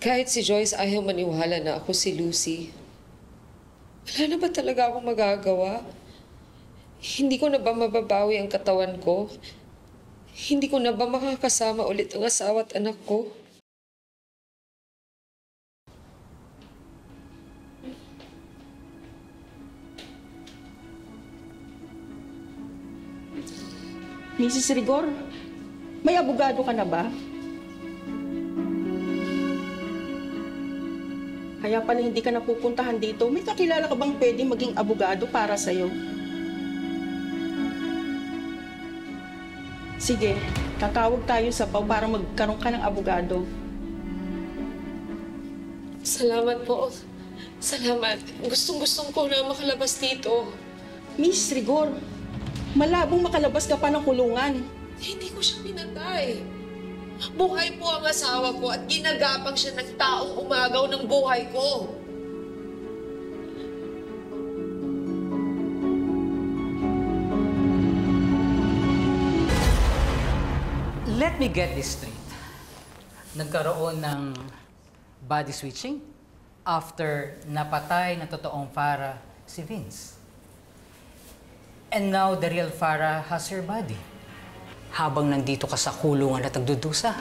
Kahit si Joyce ayaw maniwala na ako si Lucy, wala na ba talaga akong magagawa? Hindi ko na ba mababawi ang katawan ko? Hindi ko na ba makakasama ulit ang asawa at anak ko? Mrs. Rigor, may abogado ka na ba? Kaya pala hindi ka napupuntahan dito. May kakilala ka bang pwede maging abogado para sa'yo? Sige, tatawag tayo sa PAW para magkaroon ka ng abogado. Salamat po. Salamat. Gustong-gustong ko na makalabas dito. Miss Rigor, malabong makalabas ka pa ng kulungan. Hindi ko siya pinatay. Buhay po ang asawa ko at ginagapang siya ng taong umagaw ng buhay ko. Let me get this straight. Nagkaroon ng body switching after napatay na totoong Farah si Vince. And now the real Farah has her body. Habang nandito ka sa kulungan at nagdudusa.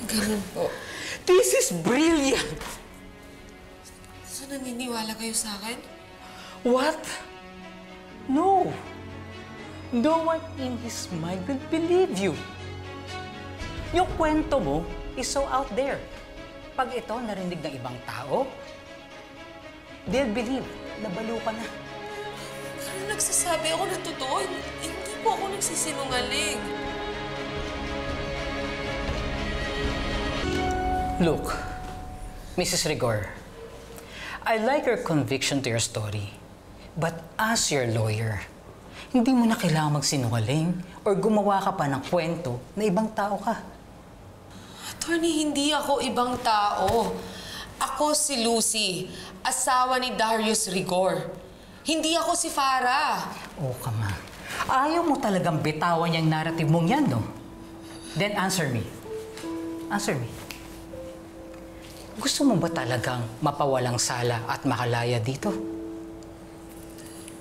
Ganun po. This is brilliant! So naniniwala kayo sa akin? What? No! No one in his mind will believe you. Yung kwento mo is so out there. Pag ito narinig ng ibang tao, they'll believe na baliw ka na. Pero nagsasabi ako na totoo. Hindi po ako nagsisinungaling. Look, Mrs. Rigor, I like your conviction to your story. But as your lawyer, hindi mo na kailangang magsinungaling or gumawa ka pa ng kwento na ibang tao ka. Attorney, hindi ako ibang tao. Ako si Lucy, asawa ni Darius Rigor. Hindi ako si Farah. Oh, come on. Ayaw mo talagang bitawan yung narrative mong yan, no? Then answer me. Answer me. Gusto mo ba talagang mapawalang sala at makalaya dito?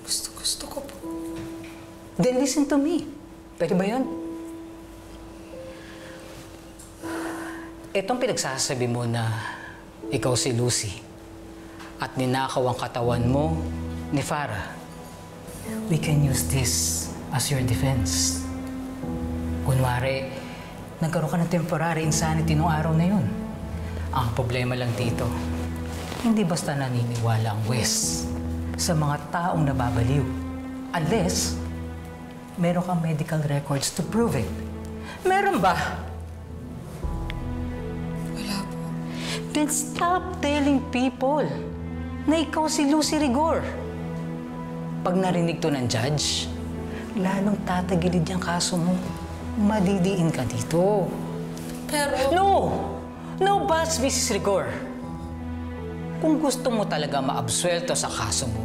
Gusto ko po. Then listen to me. Pwede ba yun? Itong pinagsasabi mo na ikaw si Lucy at ninakaw ang katawan mo ni Farah, we can use this as your defense. Kunwari, nagkaroon ka ng temporary insanity noong araw na yun. Ang problema lang dito, hindi basta naniniwala ang West sa mga taong nababaliw. Unless, meron kang medical records to prove it. Meron ba? Wala po. Then stop telling people na ikaw si Lucy Rigor. Pag narinig to ng judge, lalong tatagilid yung kaso mo. Madidiin ka dito. Pero... No! No buts, Mrs. Rigor. Kung gusto mo talaga maabsuelto sa kaso mo,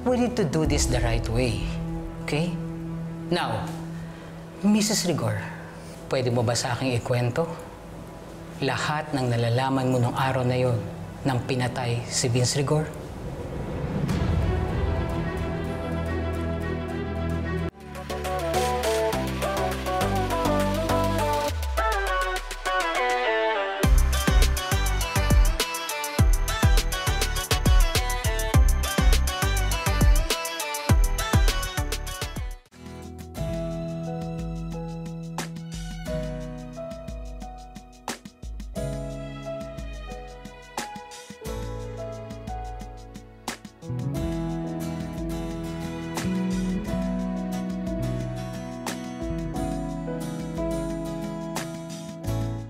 we need to do this the right way. Okay? Now, Mrs. Rigor, pwede mo ba sa aking ikwento lahat ng nalalaman mo nung araw na yon nang pinatay si Vince Rigor?